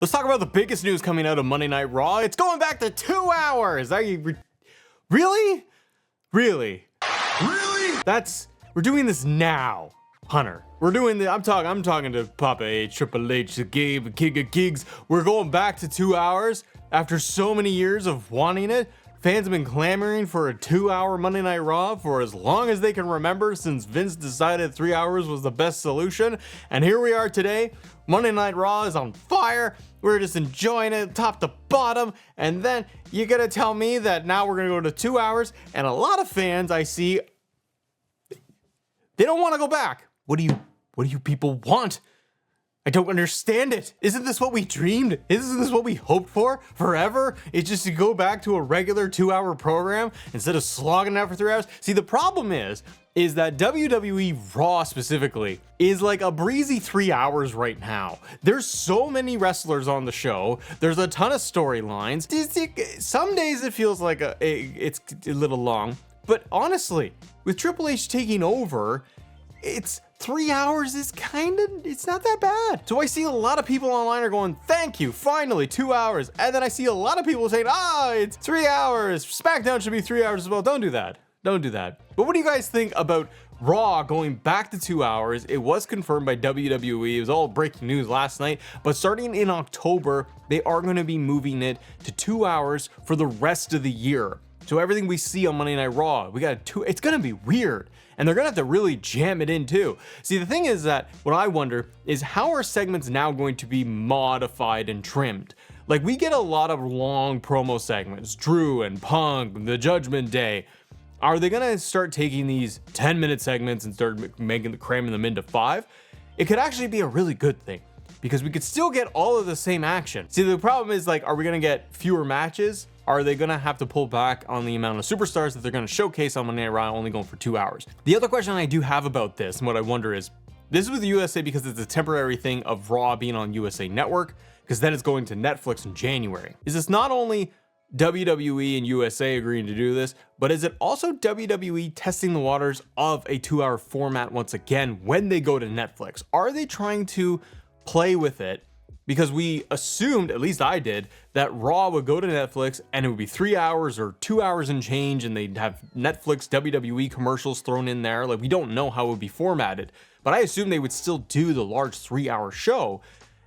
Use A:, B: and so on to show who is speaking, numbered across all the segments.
A: Let's talk about the biggest news coming out of Monday Night Raw. It's going back to 2 hours. Are you really? We're doing this now, Hunter. We're doing the. I'm talking to Papa H, Triple H, the Gabe, King of Gigs. We're going back to 2 hours after so many years of wanting it. Fans have been clamoring for a 2-hour Monday Night Raw for as long as they can remember, since Vince decided 3 hours was the best solution. And here we are today. Monday Night Raw is on fire. We're just enjoying it top to bottom. And then you're gonna tell me that now we're gonna go to 2 hours. And a lot of fans I see, they don't want to go back. What do you people want? I don't understand it. Isn't this what we dreamed? Isn't this what we hoped for forever? It's just to go back to a regular 2-hour program instead of slogging it out for 3 hours. See, the problem is that WWE Raw specifically is like a breezy 3 hours right now. There's so many wrestlers on the show. There's a ton of storylines. Some days it feels like it's a little long, but honestly, with Triple H taking over, it's 3 hours is it's not that bad. So I see a lot of people online are going, thank you, finally 2 hours. And then I see a lot of people saying, it's 3 hours. SmackDown should be 3 hours as well. Don't do that. Don't do that. But what do you guys think about Raw going back to 2 hours? It was confirmed by WWE. It was all breaking news last night. But starting in October, they are going to be moving it to 2 hours for the rest of the year. So everything we see on Monday Night Raw, we got it's going to be weird. And they're going to have to really jam it in too. See, the thing is that what I wonder is how are segments now going to be modified and trimmed? Like, we get a lot of long promo segments, Drew and Punk, the Judgment Day. Are they going to start taking these 10-minute segments and start cramming them into 5? It could actually be a really good thing, because we could still get all of the same action. See, the problem is, like, are we going to get fewer matches? Are they going to have to pull back on the amount of superstars that they're going to showcase on Monday Night Raw, only going for 2 hours? The other question I do have about this, and what I wonder is, this is with the USA because it's a temporary thing of Raw being on USA Network, because then it's going to Netflix in January. Is this not only WWE and USA agreeing to do this, but is it also WWE testing the waters of a 2-hour format once again when they go to Netflix? Are they trying to play with it? Because we assumed, at least I did, that Raw would go to Netflix and it would be 3 hours or 2 hours and change, and they'd have Netflix WWE commercials thrown in there. Like, we don't know how it would be formatted, but I assumed they would still do the large 3-hour show.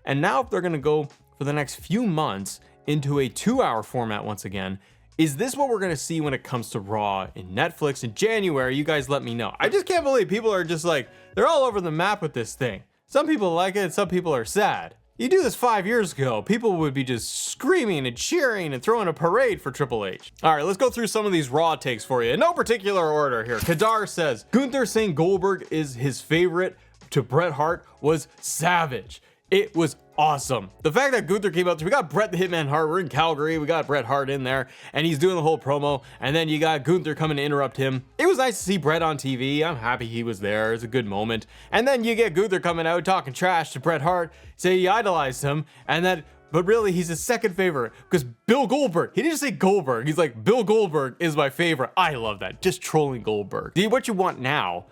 A: And now if they're going to go for the next few months into a 2-hour format once again, is this what we're going to see when it comes to Raw in Netflix in January? You guys let me know. I just can't believe people are just like, they're all over the map with this thing. Some people like it, some people are sad. You do this 5 years ago, people would be just screaming and cheering and throwing a parade for Triple H. All right, let's go through some of these Raw takes for you in no particular order here. Kadar says, Gunther saying Goldberg is his favorite to Bret Hart was savage. It was awesome. The fact that Gunther came out, we got Bret the Hitman Hart, we're in Calgary, we got Bret Hart in there, and he's doing the whole promo, and then you got Gunther coming to interrupt him. It was nice to see Bret on TV. I'm happy he was there. It's a good moment. And then you get Gunther coming out talking trash to Bret Hart, say he idolized him, and that, but really he's his second favorite, because Bill Goldberg, he didn't say Goldberg, he's like, Bill Goldberg is my favorite. I love that, just trolling Goldberg. See, what you want now,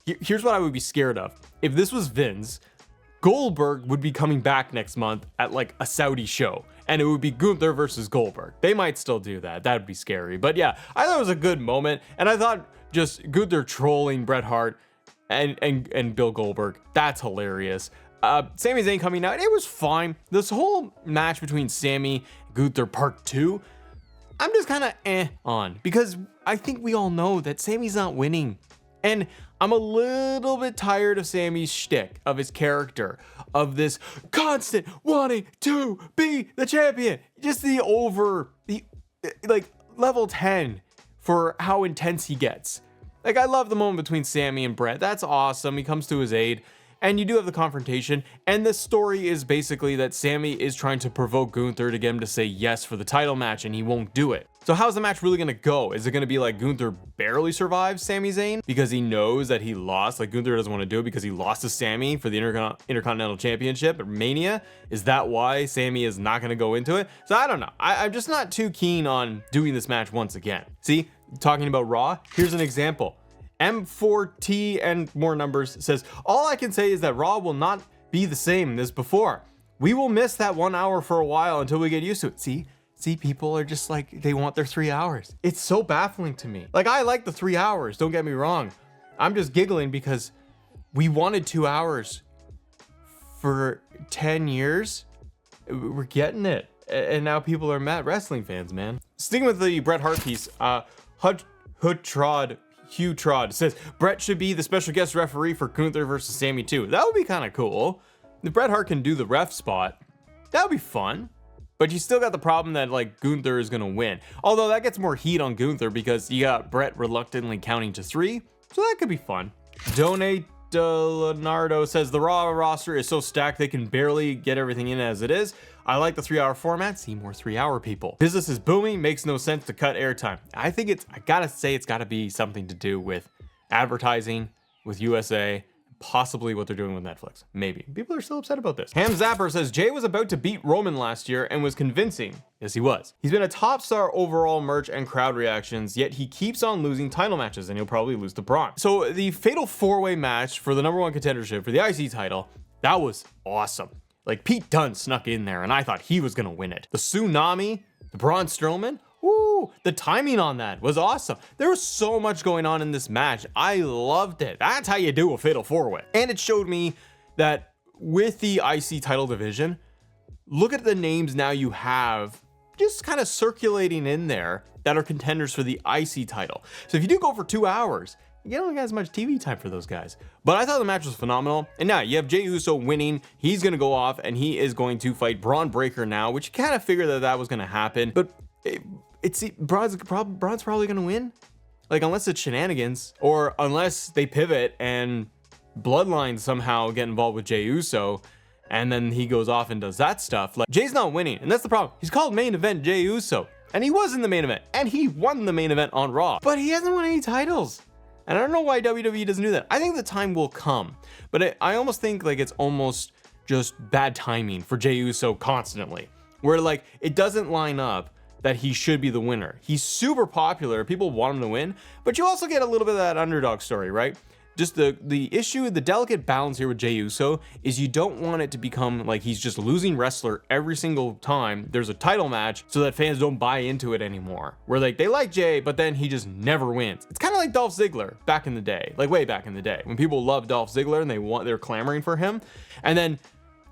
A: here's what I would be scared of. If this was Vince, Goldberg would be coming back next month at like a Saudi show, and it would be Gunther versus Goldberg. They might still do that. That'd be scary. But yeah, I thought it was a good moment, and I thought just Gunther trolling Bret Hart and Bill Goldberg, that's hilarious. Sami Zayn coming out, it was fine. This whole match between Sami and Gunther part 2, I'm just kind of on, because I think we all know that Sami's not winning. And I'm a little bit tired of Sami's shtick, of his character, of this constant wanting to be the champion. Just like level 10 for how intense he gets. Like, I love the moment between Sami and Bret. That's awesome. He comes to his aid. And you do have the confrontation, and the story is basically that Sami is trying to provoke Gunther to get him to say yes for the title match, and he won't do it. So how's the match really going to go? Is it going to be like Gunther barely survives Sami Zayn because he knows that he lost? Like, Gunther doesn't want to do it because he lost to Sami for the Intercontinental Championship at Mania? Is that why Sami is not going to go into it? So I don't know. I'm just not too keen on doing this match once again. See, talking about Raw, here's an example. M4T and more numbers says, all I can say is that Raw will not be the same as before. we will miss that 1 hour for a while until we get used to it. See, people are just like, they want their 3 hours. It's so baffling to me. Like, I like the 3 hours, don't get me wrong. I'm just giggling because we wanted 2 hours for 10 years. We're getting it. And now people are mad. Wrestling fans, man. Sticking with the Bret Hart piece, Hugh Trod says, Bret should be the special guest referee for Gunther versus Sami too. That would be kind of cool. If Bret Hart can do the ref spot, that would be fun. But you still got the problem that like Gunther is gonna win. Although that gets more heat on Gunther because you got Bret reluctantly counting to 3. So that could be fun. Donate Leonardo says the Raw roster is so stacked they can barely get everything in as it is. I like the 3 hour format, see more 3 hour people. Business is booming, makes no sense to cut airtime. I gotta say it's gotta be something to do with advertising, with USA, possibly what they're doing with Netflix. Maybe. People are still upset about this. Ham Zapper says Jey was about to beat Roman last year and was convincing. Yes, he was. He's been a top star overall merch and crowd reactions, yet he keeps on losing title matches and he'll probably lose to Braun. So the fatal 4-way match for the #1 contendership for the IC title, that was awesome. Like Pete Dunne snuck in there and I thought he was gonna win it. The Tsunami, the Braun Strowman, woo, the timing on that was awesome. There was so much going on in this match. I loved it. That's how you do a fatal 4-way. And it showed me that with the IC title division, look at the names now you have just kind of circulating in there that are contenders for the IC title. So if you do go for 2 hours, you don't get as much TV time for those guys. But I thought the match was phenomenal. And now you have Jey Uso winning. He's going to go off and he is going to fight Braun Breaker now, which you kind of figured that was going to happen. But Braun's probably going to win. Like, unless it's shenanigans or unless they pivot and Bloodline somehow get involved with Jey Uso and then he goes off and does that stuff. Like, Jey's not winning. And that's the problem. He's called main event Jey Uso. And he was in the main event. And he won the main event on Raw. But he hasn't won any titles. And I don't know why WWE doesn't do that. I think the time will come. But I almost think like it's almost just bad timing for Jey Uso constantly. Where like it doesn't line up that he should be the winner. He's super popular. People want him to win. But you also get a little bit of that underdog story, right? Just the issue, the delicate balance here with Jey Uso is you don't want it to become like he's just losing wrestler every single time there's a title match so that fans don't buy into it anymore. Where like they like Jey, but then he just never wins. It's kind of like Dolph Ziggler back in the day, like way back in the day when people loved Dolph Ziggler and they're clamoring for him. And then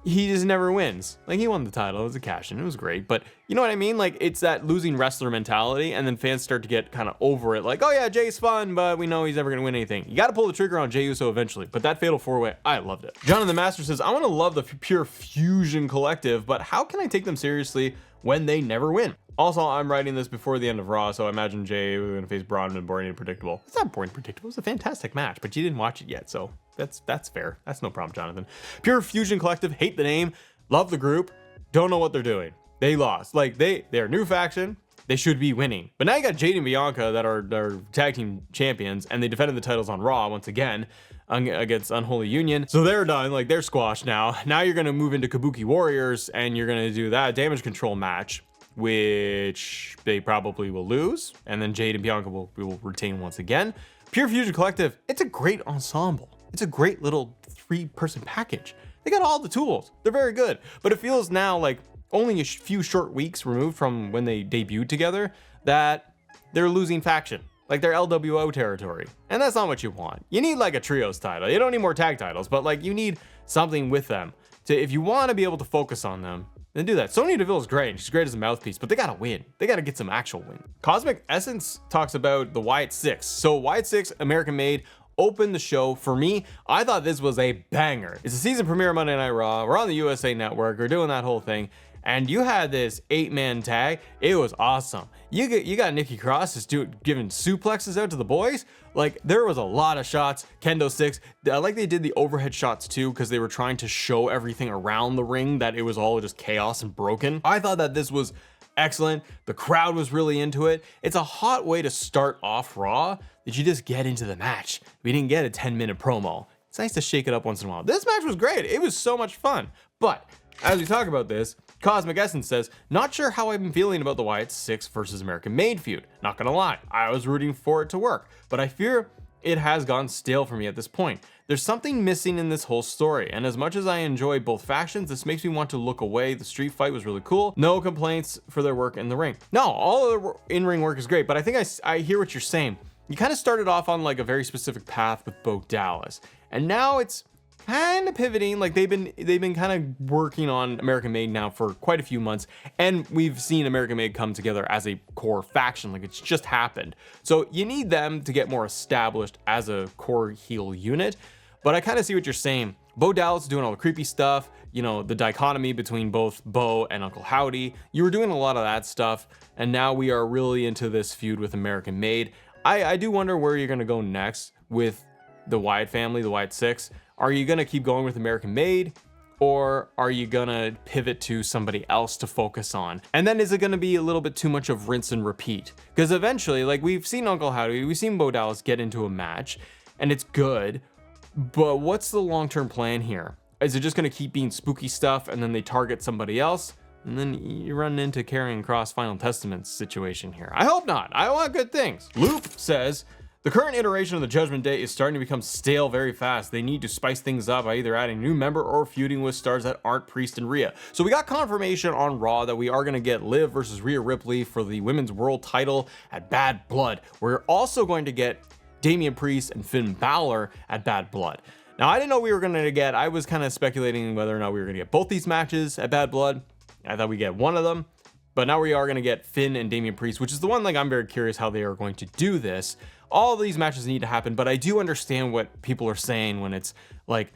A: he just never wins. Like he won the title, it was a cash in, it was great, but you know what I mean? Like it's that losing wrestler mentality, and then fans start to get kind of over it. Like, oh yeah, Jey's fun, but we know he's never gonna win anything. You got to pull the trigger on Jey Uso eventually. But that fatal 4-way, I loved it. Jonathan Master says, I want to love the Pure Fusion Collective, but how can I take them seriously when they never win? Also, I'm writing this before the end of Raw, so I imagine Jey was gonna face Braun and boring and predictable. It's not boring and predictable. It's a fantastic match, but you didn't watch it yet, so that's fair. That's no problem, Jonathan. Pure Fusion Collective, hate the name. Love the group, don't know what they're doing. They lost. Like they're a new faction. They should be winning. But now you got Jade and Bianca that are tag team champions, and they defended the titles on Raw once again against Unholy Union. So they're done. Like they're squashed now. Now you're gonna move into Kabuki Warriors, and you're gonna do that damage control match, which they probably will lose, and then Jade and Bianca will retain once again. Pure Fusion Collective, it's a great ensemble. It's a great little 3-person package. They got all the tools. They're very good. But it feels now like only a few short weeks removed from when they debuted together that they're losing faction. Like they're LWO territory. And that's not what you want. You need like a trios title. You don't need more tag titles, but like you need something with them. If you want to be able to focus on them, then do that. Sonya Deville is great. She's great as a mouthpiece, but they got to win. They got to get some actual win. Cosmic Essence talks about the Wyatt 6. So Wyatt 6, American made, opened the show. For me, I thought this was a banger. It's a season premiere of Monday Night Raw. We're on the USA Network. We're doing that whole thing. And you had this 8-man tag. It was awesome. You got Nikki Cross just giving suplexes out to the boys. Like there was a lot of shots. Kendo sticks. I like they did the overhead shots too, because they were trying to show everything around the ring that it was all just chaos and broken. I thought that this was excellent. The crowd was really into it. It's a hot way to start off Raw that you just get into the match. We didn't get a 10-minute promo. It's nice to shake it up once in a while. This match was great. It was so much fun. But as we talk about this, Cosmic Essence says, not sure how I've been feeling about the Wyatt 6 versus American Made feud. Not gonna lie, I was rooting for it to work, but I fear it has gone stale for me at this point. There's something missing in this whole story, and as much as I enjoy both factions, this makes me want to look away. The street fight was really cool. No complaints for their work in the ring. No, all of the in-ring work is great, but I think I hear what you're saying. You kind of started off on like a very specific path with Bo Dallas, and now it's kind of pivoting. Like they've been kind of working on American Made now for quite a few months, and we've seen American Made come together as a core faction. Like it's just happened. So you need them to get more established as a core heel unit. But I kind of see what you're saying. Bo Dallas is doing all the creepy stuff, you know, the dichotomy between both Bo and Uncle Howdy. You were doing a lot of that stuff, and now we are really into this feud with American Made. I do wonder where you're gonna go next with the Wyatt family, the Wyatt Six. Are you gonna keep going with American Made, or are you gonna pivot to somebody else to focus on? And then is it gonna be a little bit too much of rinse and repeat? Because eventually, like we've seen Uncle Howdy, we've seen Bo Dallas get into a match, and it's good. But what's the long-term plan here? Is it just going to keep being spooky stuff and then they target somebody else? And then you run into Karrion Kross Final Testament situation here. I hope not. I want good things. Loop says, the current iteration of the Judgment Day is starting to become stale very fast. They need to spice things up by either adding a new member or feuding with stars that aren't Priest and Rhea. So we got confirmation on Raw that we are going to get Liv versus Rhea Ripley for the women's world title at Bad Blood. We're also going to get Damian Priest and Finn Balor at Bad Blood. Now, I didn't know we were going to get, I was kind of speculating whether or not we were going to get both these matches at Bad Blood. I thought we get one of them, but now we are going to get Finn and Damian Priest, which is the one thing I'm very curious how they are going to do this. All of these matches need to happen, but I do understand what people are saying when it's like,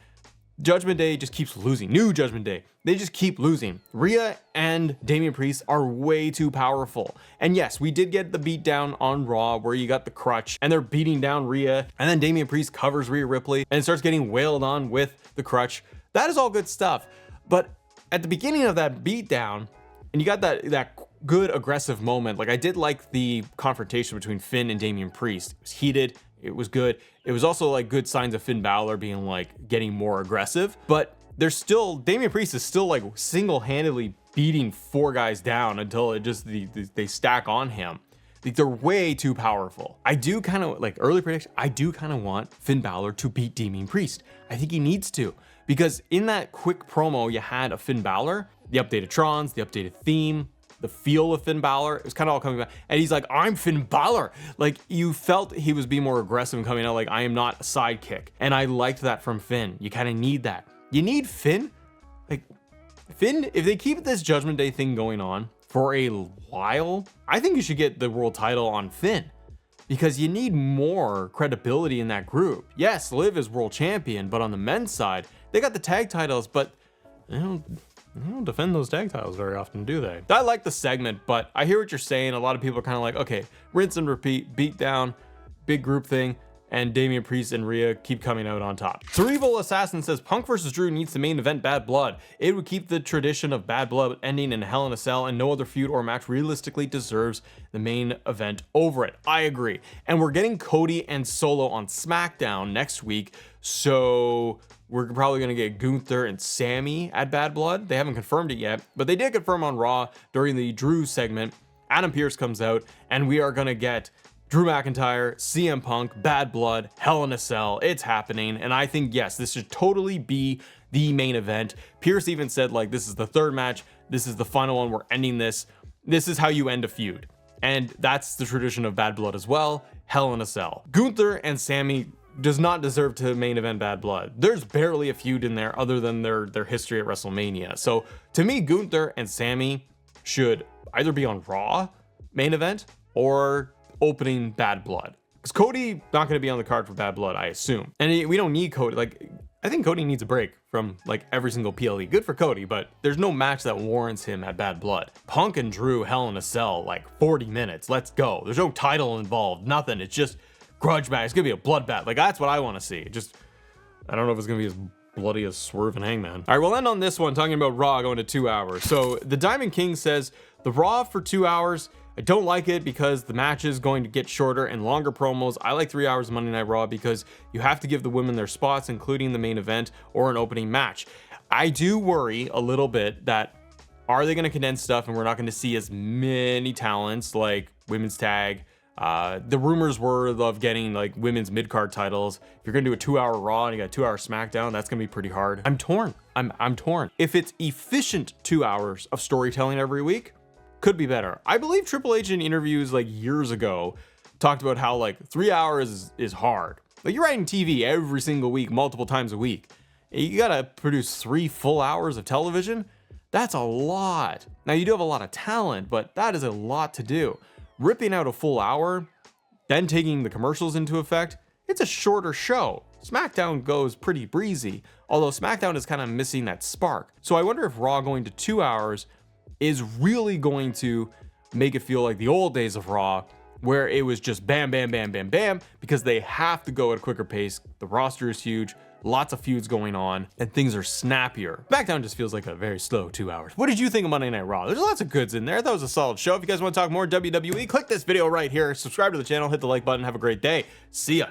A: Judgment Day just keeps losing. New Judgment Day, they just keep losing. Rhea and Damian Priest are way too powerful. And yes, we did get the beatdown on Raw where you got the crutch and they're beating down Rhea, and then Damian Priest covers Rhea Ripley and starts getting wailed on with the crutch. That is all good stuff. But at the beginning of that beatdown, and you got that good aggressive moment, like I did like the confrontation between Finn and Damian Priest. It was heated. It was good. It was also like good signs of Finn Balor being like getting more aggressive, but there's still, Damian Priest is still like single-handedly beating 4 guys down until it just, they stack on him. Like they're way too powerful. I do kind of, like early prediction, I do kind of want Finn Balor to beat Damian Priest. I think he needs to, because in that quick promo you had of Finn Balor, the updated Trons, the updated theme, the feel of Finn Balor, it was kind of all coming back. And he's like, I'm Finn Balor. Like you felt he was being more aggressive and coming out like, I am not a sidekick. And I liked that from Finn. You kind of need that. You need Finn. Like Finn, if they keep this Judgment Day thing going on for a while, I think you should get the world title on Finn, because you need more credibility in that group. Yes, Liv is world champion, but on the men's side, they got the tag titles, but they don't defend those tag titles very often, do they? I like the segment, but I hear what you're saying. A lot of people are kind of like, okay, rinse and repeat, beat down, big group thing, and Damian Priest and Rhea keep coming out on top. Cerebral Assassin says Punk versus Drew needs to main event Bad Blood. It would keep the tradition of Bad Blood ending in Hell in a Cell, and no other feud or match realistically deserves the main event over it. I agree. And we're getting Cody and Solo on SmackDown next week, so we're probably going to get Gunther and Sami at Bad Blood. They haven't confirmed it yet, but they did confirm on Raw during the Drew segment. Adam Pearce comes out, and we are going to get Drew McIntyre, CM Punk, Bad Blood, Hell in a Cell. It's happening. And I think, yes, this should totally be the main event. Pearce even said, like, this is the third match. This is the final one. We're ending this. This is how you end a feud. And that's the tradition of Bad Blood as well. Hell in a Cell. Gunther and Sami does not deserve to main event Bad Blood. There's barely a feud in there other than their history at WrestleMania. So to me, Gunther and Sami should either be on Raw main event or opening Bad Blood, because Cody not going to be on the card for Bad Blood, I assume. And we don't need Cody. Like, I think Cody needs a break from like every single PLE. Good for Cody, but there's no match that warrants him at Bad Blood. Punk and Drew, Hell in a Cell, like 40 minutes. Let's go. There's no title involved, nothing. It's just grudge match. It's gonna be a bloodbath. Like, that's what I want to see. Just, I don't know if it's gonna be as bloody as Swerve and Hangman. All right, we'll end on this one talking about Raw going to 2 hours. So the Diamond King says the Raw for 2 hours, I don't like it because the match is going to get shorter and longer promos. I like 3 hours of Monday Night Raw because you have to give the women their spots, including the main event or an opening match. I do worry a little bit that, are they going to condense stuff and we're not going to see as many talents like women's tag, The rumors were of getting like women's mid-card titles. If you're gonna do a 2-hour Raw and you got a 2-hour SmackDown, that's gonna be pretty hard. I'm torn. I'm torn. If it's efficient 2 hours of storytelling every week, could be better. I believe Triple H in interviews like years ago talked about how like 3 hours is hard. Like you're writing TV every single week, multiple times a week. You gotta produce 3 full hours of television. That's a lot. Now you do have a lot of talent, but that is a lot to do. Ripping out a full hour, then taking the commercials into effect, it's a shorter show. SmackDown goes pretty breezy, although SmackDown is kind of missing that spark. So I wonder if Raw going to 2 hours is really going to make it feel like the old days of Raw, where it was just bam, bam, bam, bam, bam, because they have to go at a quicker pace. The roster is huge, lots of feuds going on, and things are snappier. SmackDown just feels like a very slow 2 hours. What did you think of Monday Night Raw? There's lots of goods in there. That was a solid show. If you guys want to talk more WWE, click this video right here, subscribe to the channel, hit the like button. Have a great day. See ya.